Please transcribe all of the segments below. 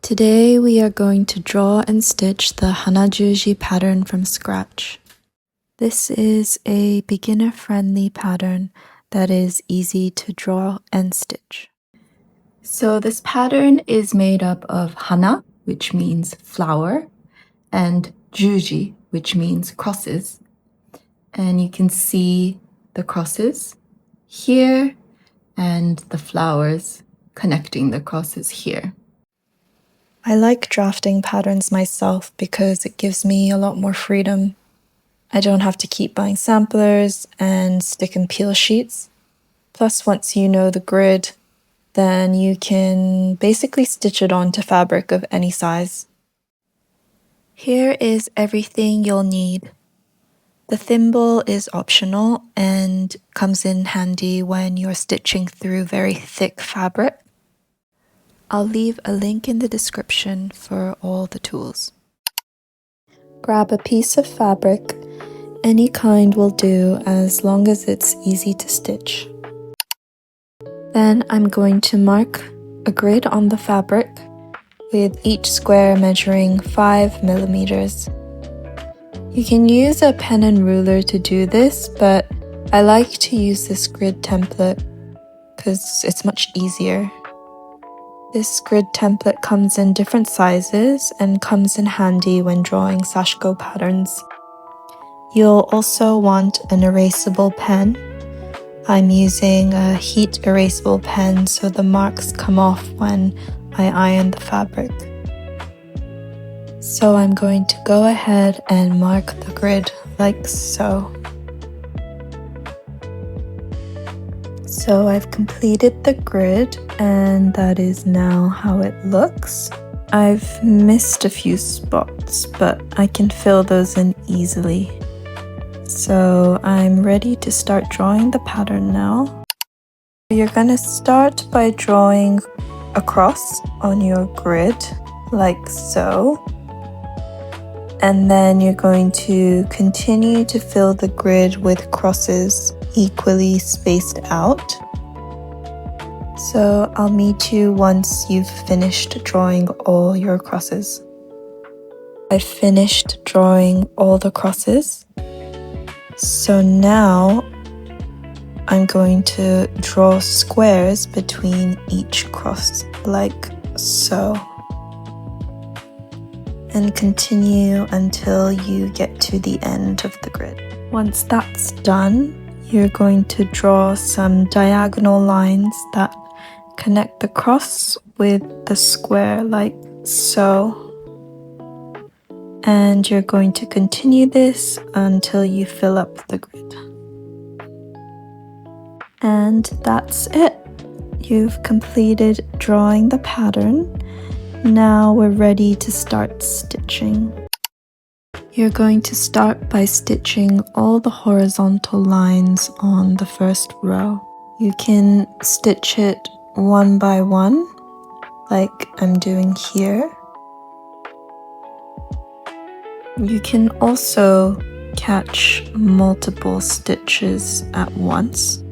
Today we are going to draw and stitch the Hanajuji pattern from scratch. This is a beginner-friendly pattern that is easy to draw and stitch. So this pattern is made up of hana, which means flower, and juji, which means crosses. And you can see the crosses here and the flowers connecting the crosses here. I like drafting patterns myself because it gives me a lot more freedom. I don't have to keep buying samplers and stick and peel sheets. Plus, once you know the grid, then you can basically stitch it onto fabric of any size. Here is everything you'll need. The thimble is optional and comes in handy when you're stitching through very thick fabric. I'll leave a link in the description for all the tools. Grab a piece of fabric, any kind will do as long as it's easy to stitch. Then I'm going to mark a grid on the fabric with each square measuring 5 millimeters. You can use a pen and ruler to do this, but I like to use this grid template because it's much easier. This grid template comes in different sizes and comes in handy when drawing Sashiko patterns. You'll also want an erasable pen. I'm using a heat erasable pen so the marks come off when I iron the fabric. So I'm going to go ahead and mark the grid like so. So I've completed the grid and that is now how it looks. I've missed a few spots, but I can fill those in easily. So I'm ready to start drawing the pattern now. You're going to start by drawing a cross on your grid, like so. And then you're going to continue to fill the grid with crosses equally spaced out. So I'll meet you once you've finished drawing all your crosses. I've finished drawing all the crosses. So now I'm going to draw squares between each cross, like so. And continue until you get to the end of the grid. Once that's done, you're going to draw some diagonal lines that connect the cross with the square like so. And you're going to continue this until you fill up the grid. And that's it. You've completed drawing the pattern. Now we're ready to start stitching. You're going to start by stitching all the horizontal lines on the first row. You can stitch it one by one, like I'm doing here. You can also catch multiple stitches at once,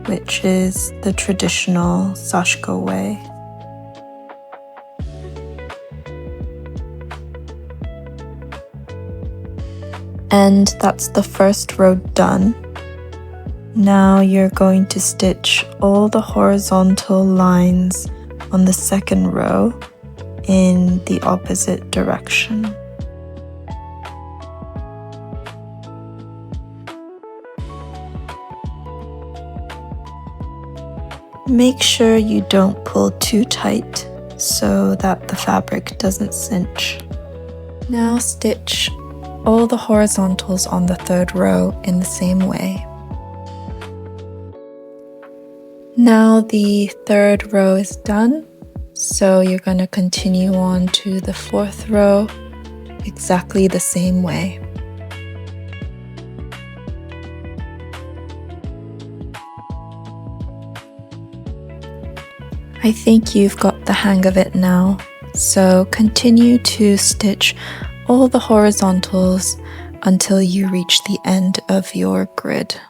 which is the traditional Sashiko way. And that's the first row done. Now you're going to stitch all the horizontal lines on the second row in the opposite direction. Make sure you don't pull too tight so that the fabric doesn't cinch. Now stitch all the horizontals on the third row in the same way. Now the third row is done, so you're going to continue on to the fourth row exactly the same way. I think you've got the hang of it now, so continue to stitch all the horizontals until you reach the end of your grid.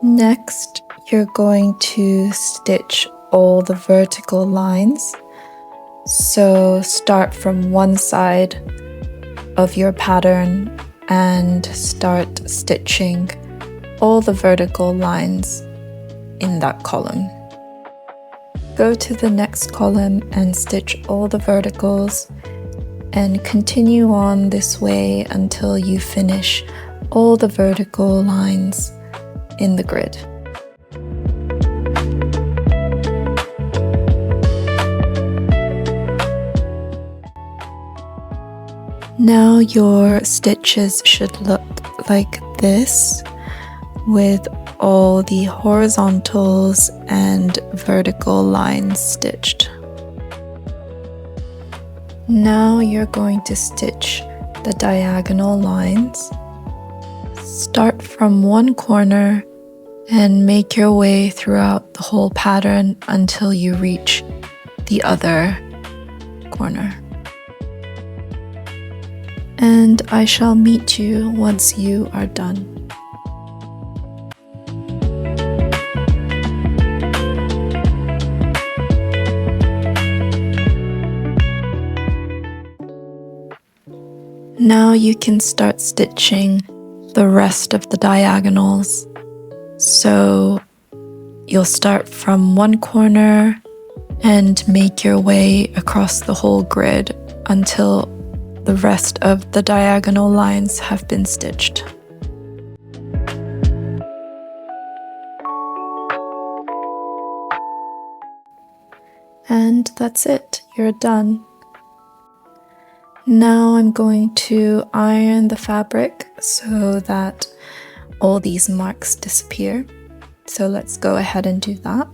Next, you're going to stitch all the vertical lines. So start from one side of your pattern and start stitching all the vertical lines in that column. Go to the next column and stitch all the verticals and continue on this way until you finish all the vertical lines in the grid. Now your stitches should look like this, with all the horizontals and vertical lines stitched. Now you're going to stitch the diagonal lines. Start from one corner and make your way throughout the whole pattern until you reach the other corner. And I shall meet you once you are done. Now you can start stitching the rest of the diagonals. So you'll start from one corner and make your way across the whole grid until the rest of the diagonal lines have been stitched. And that's it, you're done. Now I'm going to iron the fabric so that all these marks disappear. So let's go ahead and do that.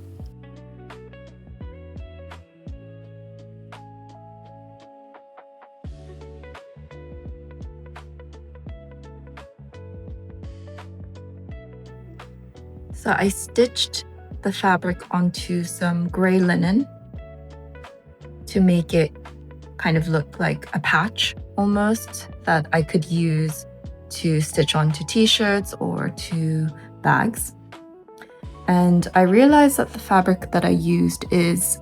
So I stitched the fabric onto some gray linen to make it kind of look like a patch almost that I could use to stitch onto t-shirts or to bags. And I realized that the fabric that I used is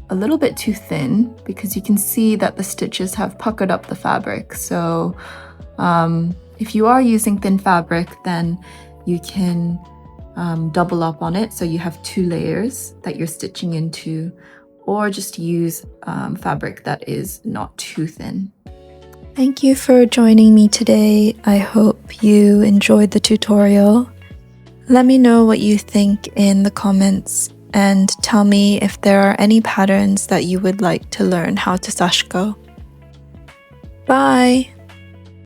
a little bit too thin because you can see that the stitches have puckered up the fabric. So if you are using thin fabric, then you can double up on it so you have 2 layers that you're stitching into, or just use fabric that is not too thin. Thank you for joining me today. I hope you enjoyed the tutorial. Let me know what you think in the comments and tell me if there are any patterns that you would like to learn how to Sashiko. Bye!